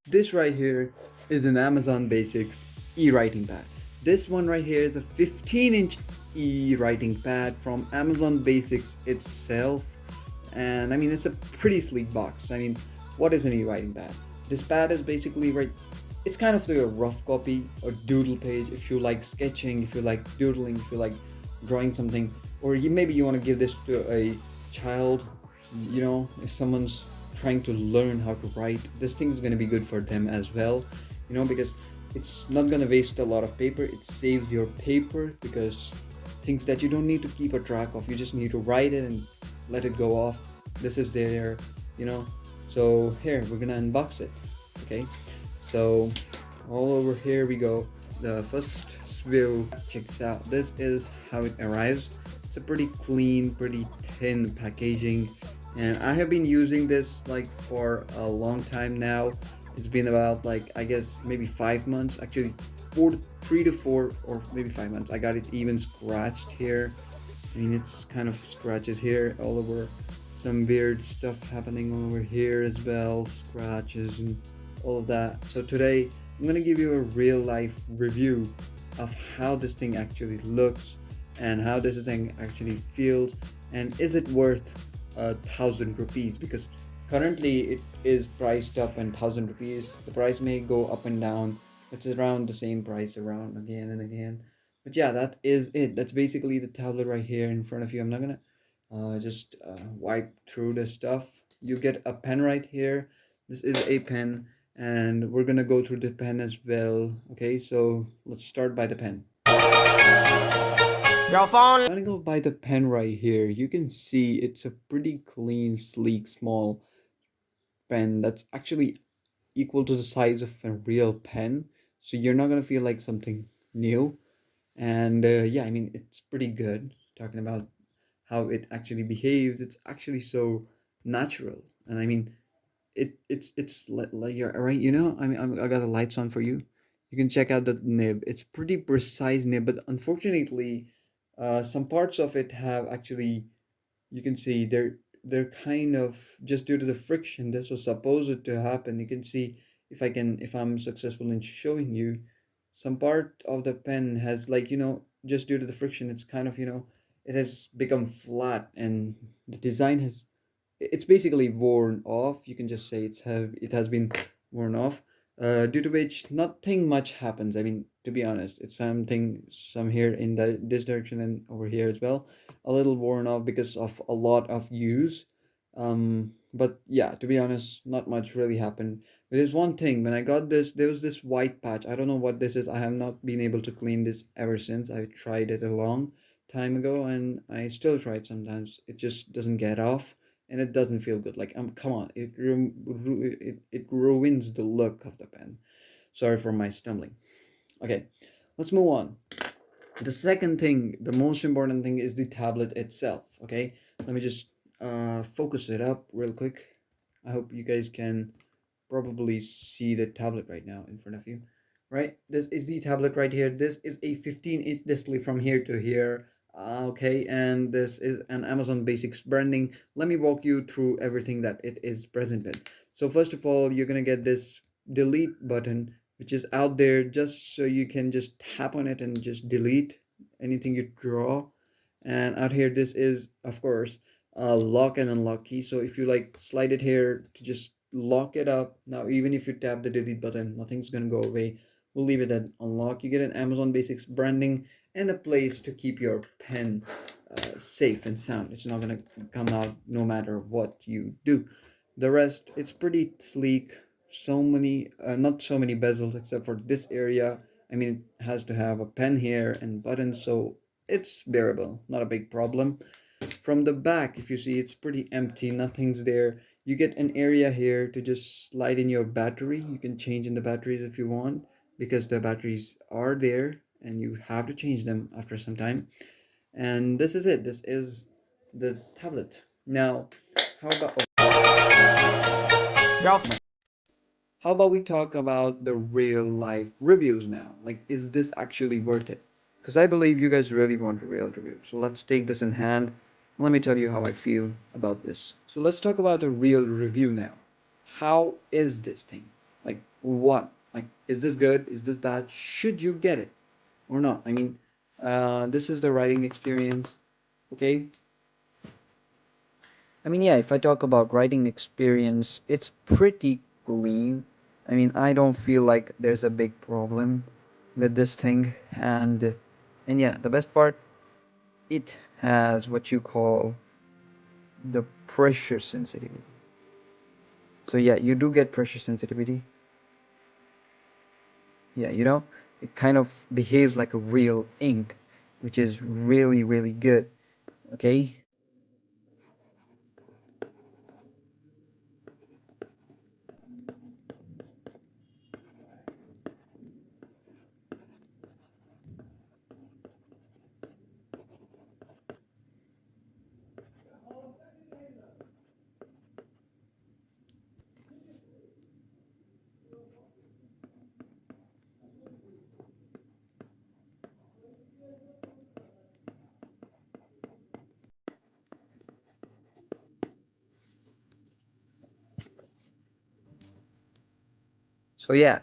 This right here is an Amazon Basics e-writing pad. This one right here is a 15-inch e-writing pad from Amazon Basics itself. And I mean, it's a pretty sleek box. I mean, what is an e-writing pad? This pad is basically right, it's kind of like a rough copy or doodle page if you like sketching, if you like doodling, if you like drawing something, or maybe you want to give this to a child, if someone's trying to learn how to write, this thing is going to be good for them as well, because it's not going to waste a lot of paper. It saves your paper because things that you don't need to keep a track of, you just need to write it and let it go off. This is there, so here we're gonna unbox it. Okay, so all over here we go. The first view checks out. This is how it arrives. It's a pretty clean, pretty thin packaging, and I have been using this like for a long time now. It's been about, like, I guess maybe 5 months, actually 3 to 4 or maybe 5 months. I got it even scratched here. I mean, it's kind of scratches here all over, some weird stuff happening over here as well, scratches and all of that. So today I'm gonna give you a real life review of how this thing actually looks and how this thing actually feels, and is it worth 1,000 rupees, because currently it is priced up in 1,000 rupees. The price may go up and down. It's around the same price around again and again. But yeah, that is it. That's basically the tablet right here in front of you. I'm not gonna just wipe through the stuff. You get a pen right here. This is a pen, and we're gonna go through the pen as well. Okay, so let's start by the pen. Starting off by the pen right here, you can see it's a pretty clean, sleek, small pen that's actually equal to the size of a real pen. So you're not gonna feel like something new. And yeah, I mean, it's pretty good. Talking about how it actually behaves, it's actually so natural. And I mean, it's like you're right, I mean, I got the lights on for you. You can check out the nib. It's pretty precise nib, but unfortunately some parts of it have actually, you can see they're kind of, just due to the friction, this was supposed to happen. You can see, if I'm successful in showing you, some part of the pen has, like, just due to the friction, it's kind of, it has become flat, and the design has, it's basically worn off. You can just say it has been worn off, due to which nothing much happens. I mean, to be honest, it's some here in this direction and over here as well, a little worn off because of a lot of use. But yeah, to be honest, not much really happened. But there's one thing: when I got this, there was this white patch. I don't know what this is. I have not been able to clean this ever since. I tried it a long time ago, and I still try it sometimes. It just doesn't get off, and it doesn't feel good. Like, come on, it ruins the look of the pen. Sorry for my stumbling. Okay, let's move on. The second thing, the most important thing, is the tablet itself. Okay, let me just focus it up real quick. I hope you guys can probably see the tablet right now in front of you. Right, this is the tablet right here. This is a 15-inch display from here to here. Okay, and this is an Amazon Basics branding. Let me walk you through everything that it is present with. So first of all, you're gonna get this delete button, which is out there just so you can just tap on it and just delete anything you draw. And out here, this is, of course, a lock and unlock key. So if you like slide it here to just lock it up, now even if you tap the delete button, nothing's gonna go away. We'll leave it at unlock. You get an Amazon Basics branding and a place to keep your pen safe and sound. It's not gonna come out no matter what you do. The rest, it's pretty sleek. So many, not so many bezels except for this area. I mean, it has to have a pen here and buttons, so it's bearable, not a big problem. From the back, if you see, it's pretty empty, nothing's there. You get an area here to just slide in your battery. You can change in the batteries if you want, because the batteries are there and you have to change them after some time. And this is it. This is the tablet. Now, how about how about we talk about the real life reviews now? Like, is this actually worth it? Because I believe you guys really want a real review. So let's take this in hand. Let me tell you how I feel about this. So let's talk about a real review now. how is this thing? Like what? Like is this good? Is this bad? Should you get it or not? I mean, this is the writing experience. Okay. I mean, yeah, if I talk about writing experience, it's pretty clean. I mean, I don't feel like there's a big problem with this thing. And yeah, the best part, it has what you call the pressure sensitivity. So yeah, you do get pressure sensitivity. Yeah, it kind of behaves like a real ink, which is really, really good. Okay. So yeah,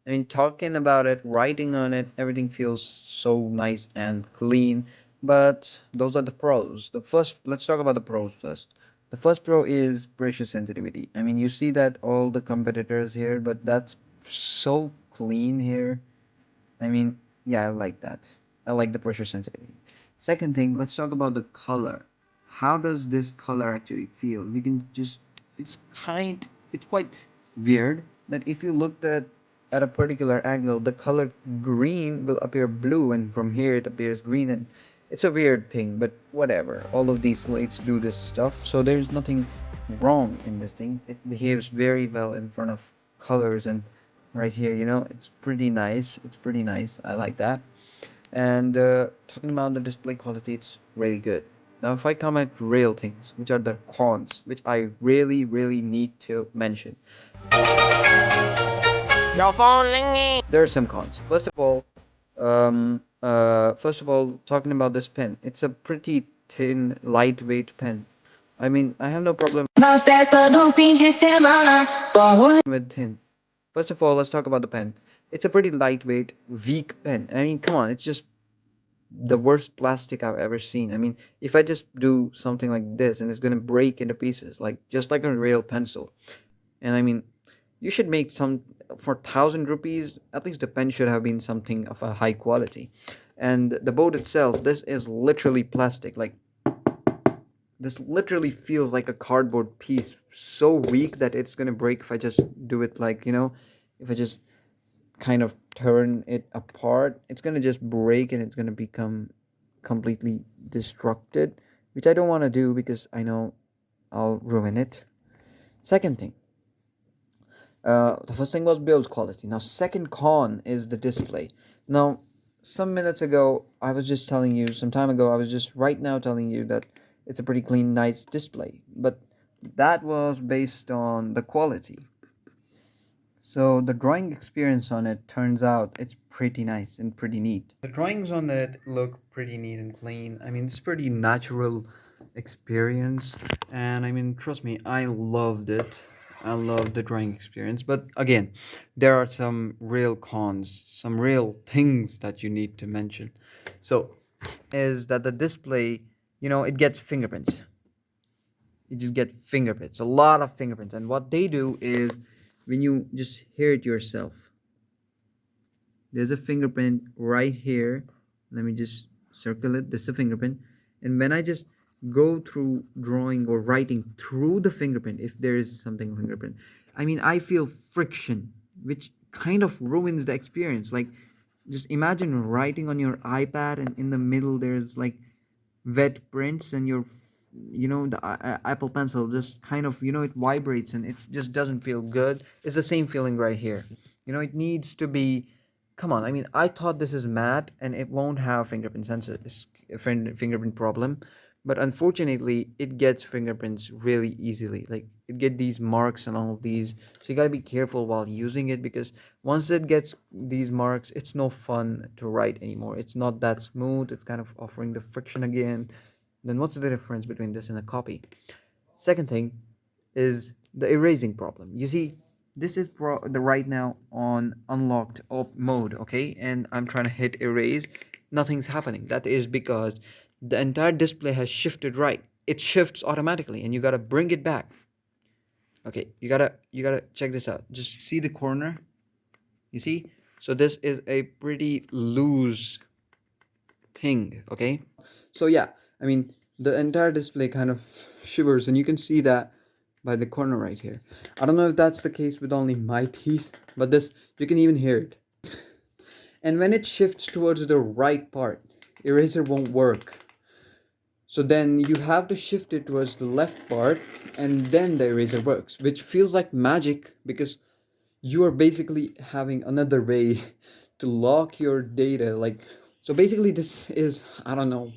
I mean, talking about it, writing on it, everything feels so nice and clean. But those are the pros. Let's talk about the pros first. The first pro is pressure sensitivity. I mean, you see that all the competitors here, but that's so clean here. I mean, yeah, I like that. I like the pressure sensitivity. Second thing, let's talk about the color. How does this color actually feel? We can just, it's kind, it's quite weird that if you looked at a particular angle, the color green will appear blue, and from here it appears green, and it's a weird thing, but whatever. All of these slates do this stuff, so there's nothing wrong in this thing. It behaves very well in front of colors and right here, it's pretty nice. It's pretty nice. I like that. And talking about the display quality, it's really good. Now if I come at real things, which are the cons, which I really, really need to mention, your phone ringing. There are some cons. First of all, talking about this pen, it's a pretty thin, lightweight pen. I mean, I have no problem with thin. First of all, let's talk about the pen. It's a pretty lightweight, weak pen. I mean, come on, it's just the worst plastic I've ever seen. I mean, if I just do something like this and it's gonna break into pieces, like just like a real pencil. And I mean, you should make some for 1,000 rupees. At least the pen should have been something of a high quality. And the board itself, this is literally plastic. Like this literally feels like a cardboard piece, so weak that it's gonna break if I just do it like if I just kind of turn it apart, it's gonna just break and it's gonna become completely destructed, which I don't want to do because I know I'll ruin it. Second thing, the first thing was build quality. Now, second con is the display. Now, some minutes ago, I was just telling you, some time ago, I was just right now telling you that it's a pretty clean, nice display, but that was based on the quality. So the drawing experience on it turns out it's pretty nice and pretty neat. The drawings on it look pretty neat and clean. I mean, it's pretty natural experience, and I mean, trust me, I loved it. I loved the drawing experience, but again, there are some real cons, some real things that you need to mention. So, is that the display, it gets fingerprints. You just get fingerprints, a lot of fingerprints, and what they do is when you just hear it yourself, there's a fingerprint right here. Let me just circle it. This is a fingerprint, and when I just go through drawing or writing through the fingerprint, if there is something fingerprint, I mean, I feel friction, which kind of ruins the experience. Like, just imagine writing on your iPad and in the middle there's like wet prints, and your the Apple Pencil just kind of it vibrates and it just doesn't feel good. It's the same feeling right here. It needs to be, come on. I mean, I thought this is matte and it won't have fingerprint sensor, fingerprint problem, but unfortunately it gets fingerprints really easily. Like, it get these marks and all of these, so you got to be careful while using it, because once it gets these marks, it's no fun to write anymore. It's not that smooth. It's kind of offering the friction again. Then what's the difference between this and a copy? Second thing is the erasing problem. You see, this is the right now on unlocked op mode, okay? And I'm trying to hit erase, nothing's happening. That is because the entire display has shifted right. It shifts automatically, and you gotta bring it back. Okay, you gotta check this out. Just see the corner. You see? So this is a pretty loose thing, okay? So yeah, I mean the entire display kind of shivers, and you can see that by the corner right here. I don't know if that's the case with only my piece, but this, you can even hear it. And when it shifts towards the right part, eraser won't work. So then you have to shift it towards the left part, and then the eraser works, which feels like magic because you are basically having another way to lock your data. Like, so basically this is, I don't know,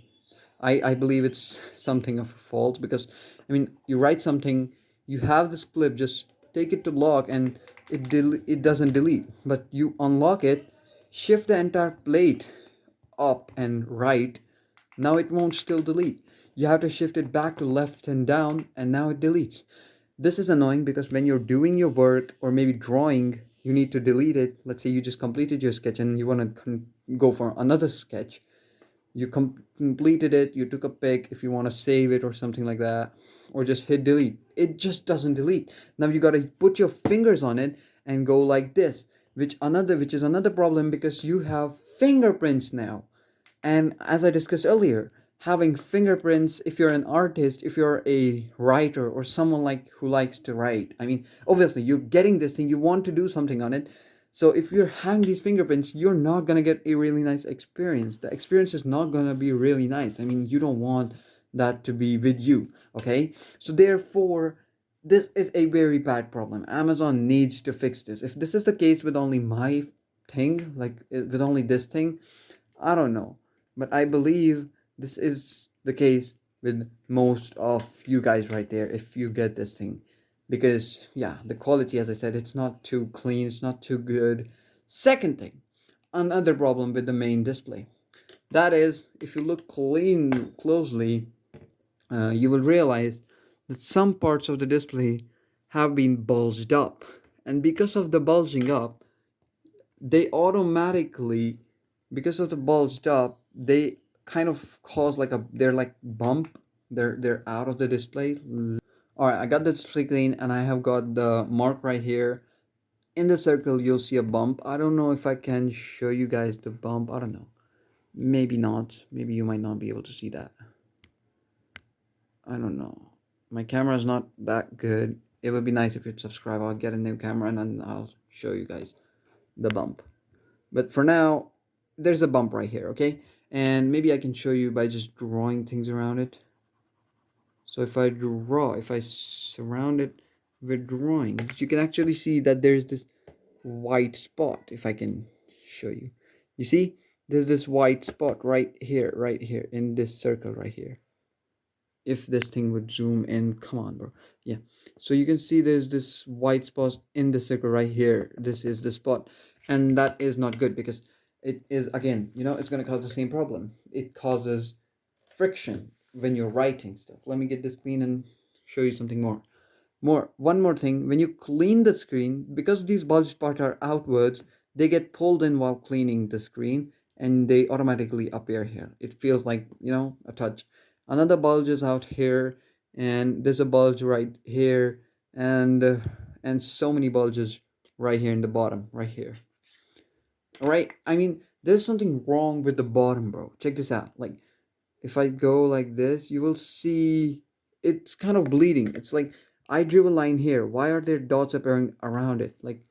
I believe it's something of a fault because, I mean, you write something, you have this clip, just take it to lock, and it doesn't delete. But you unlock it, shift the entire plate up and right, now it won't still delete. You have to shift it back to left and down, and now it deletes. This is annoying because when you're doing your work or maybe drawing, you need to delete it. Let's say you just completed your sketch and you want to go for another sketch. You completed it, you took a pic if you want to save it or something like that, or just hit delete. It just doesn't delete. Now you got to put your fingers on it and go like this, which is another problem because you have fingerprints now. And as I discussed earlier, having fingerprints, if you're an artist, if you're a writer or someone like who likes to write, I mean, obviously you're getting this thing, you want to do something on it. So if you're having these fingerprints, you're not gonna get a really nice experience. The experience is not gonna be really nice. I mean, you don't want that to be with you, okay? So therefore, this is a very bad problem. Amazon needs to fix this. If this is the case with only my thing, like with only this thing, I don't know, but I believe this is the case with most of you guys right there if you get this thing. Because, yeah, the quality, as I said, it's not too clean, it's not too good. Second thing, another problem with the main display. That is, if you look closely, you will realize that some parts of the display have been bulged up. And because of the bulging up, they automatically, because of the bulged up, they kind of cause like a, they're like bump, they're out of the display. All right, I got the display clean and I have got the mark right here. In the circle you'll see a bump. I don't know if I can show you guys the bump. I don't know, maybe not, maybe you might not be able to see that. I don't know, my camera is not that good. It would be nice if you'd subscribe. I'll get a new camera and then I'll show you guys the bump. But for now, there's a bump right here, okay? And maybe I can show you by just drawing things around it. So if I surround it with drawings, you can actually see that there's this white spot. If I can show you. You see? There's this white spot right here, in this circle right here. If this thing would zoom in, come on, bro. Yeah, so you can see there's this white spot in the circle right here. This is the spot, and that is not good because it is, again, it's going to cause the same problem. It causes friction when you're writing stuff. Let me get this clean and show you something one more thing. When you clean the screen, because these bulge spots are outwards, they get pulled in while cleaning the screen, and they automatically appear here. It feels like, a touch. Another bulge is out here, and there's a bulge right here, and so many bulges right here in the bottom right here. All right, I mean, there's something wrong with the bottom, bro. Check this out. Like, if I go like this, you will see it's kind of bleeding. It's like I drew a line here. Why are there dots appearing around it? Like,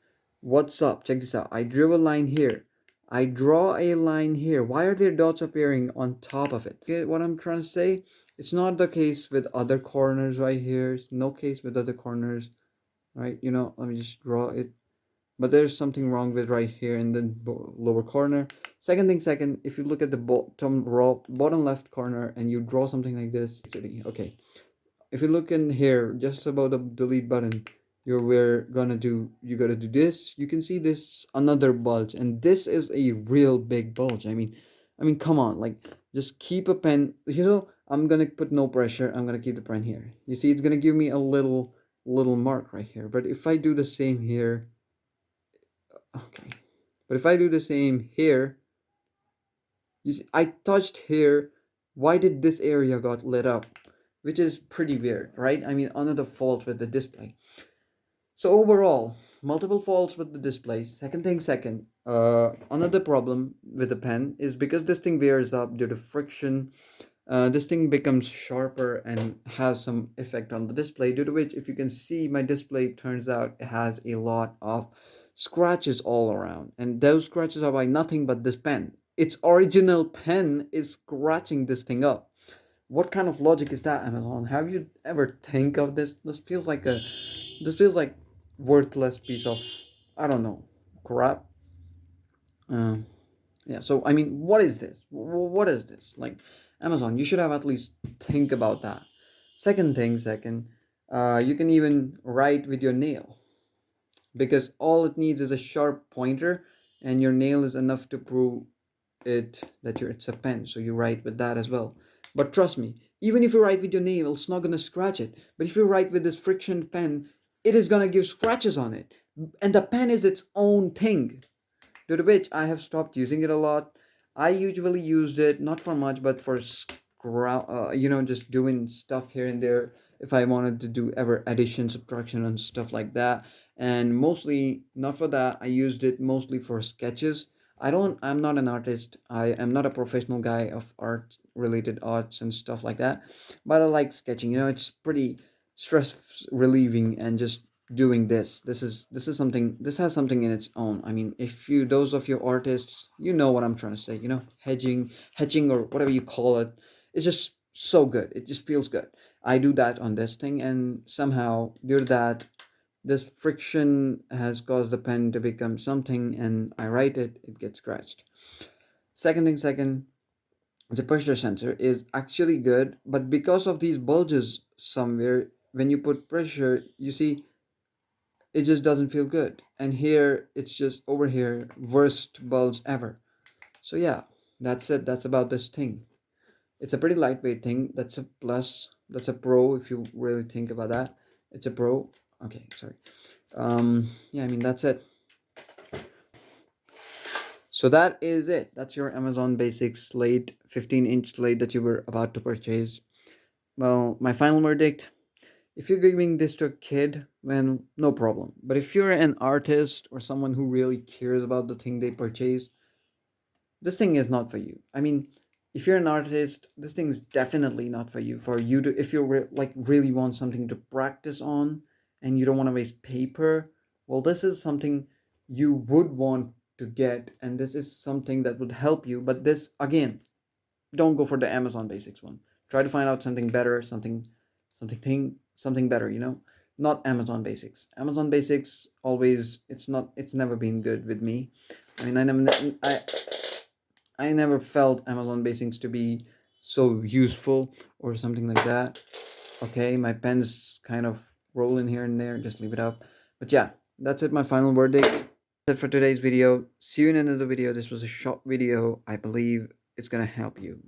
what's up? Check this out. I drew a line here. I draw a line here. Why are there dots appearing on top of it? Get what I'm trying to say? It's not the case with other corners right here. It's no case with other corners, right? Let me just draw it, but there's something wrong with right here in the lower corner. Second, if you look at the bottom left corner and you draw something like this, okay, if you look in here just about the delete button, you gotta do this. You can see this another bulge, and this is a real big bulge. I mean, come on, like, just keep a pen. I'm gonna put no pressure. I'm gonna keep the pen here. You see, it's gonna give me a little little mark right here. But if I do the same here, okay. But if I do the same here, you see, I touched here. Why did this area got lit up? Which is pretty weird, right? I mean, another fault with the display. So overall, multiple faults with the display. Second thing, another problem with the pen is because this thing wears up due to friction. This thing becomes sharper and has some effect on the display, due to which, if you can see, my display turns out it has a lot of scratches all around, and those scratches are by nothing but this pen. Its original pen is scratching this thing up. What kind of logic is that, Amazon? Have you ever think of this? This feels like worthless piece of, I don't know, crap. Um, yeah. So I mean, what is this? What is this? Like, Amazon, you should have at least think about that. Second, you can even write with your nail, because all it needs is a sharp pointer, and your nail is enough to prove it that it's a pen. So you write with that as well. But trust me, even if you write with your nail, it's not gonna scratch it. But if you write with this friction pen, it is gonna give scratches on it. And the pen is its own thing, due to which I have stopped using it a lot. I usually used it not for much, but for just doing stuff here and there. If I wanted to do ever addition, subtraction, and stuff like that, and mostly not for that. I used it mostly for sketches. I'm not an artist. I am not a professional guy of art related arts and stuff like that. But I like sketching. It's pretty stress relieving, and just doing this is something, this has something in its own. I mean, if you those of you artists, you know what I'm trying to say. Hedging or whatever you call it. It's just so good. It just feels good. I do that on this thing, and somehow due to that, this friction has caused the pen to become something, and I write it, it gets scratched. Second, the pressure sensor is actually good, but because of these bulges somewhere, when you put pressure, you see, it just doesn't feel good. And here, it's just over here, worst bulbs ever. So yeah, that's it. That's about this thing. It's a pretty lightweight thing. That's a plus. That's a pro if you really think about that. It's a pro. Okay, sorry. Yeah, I mean, that's it. So that is it. That's your Amazon Basics slate, 15-inch slate that you were about to purchase. Well, my final verdict: if you're giving this to a kid, then no problem. But if you're an artist or someone who really cares about the thing they purchase, this thing is not for you. I mean, if you're an artist, this thing is definitely not for you. For you to, if you really want something to practice on, and you don't want to waste paper, well, this is something you would want to get, and this is something that would help you. But this, again, don't go for the Amazon Basics one. Try to find out something better, something better. Not Amazon Basics. Amazon Basics always, it's never been good with me. I mean, I never felt Amazon Basics to be so useful or something like that. Okay, my pen's kind of rolling here and there. Just leave it up. But yeah, that's it. My final verdict. That's it for today's video. See you in another video. This was a short video. I believe it's gonna help you.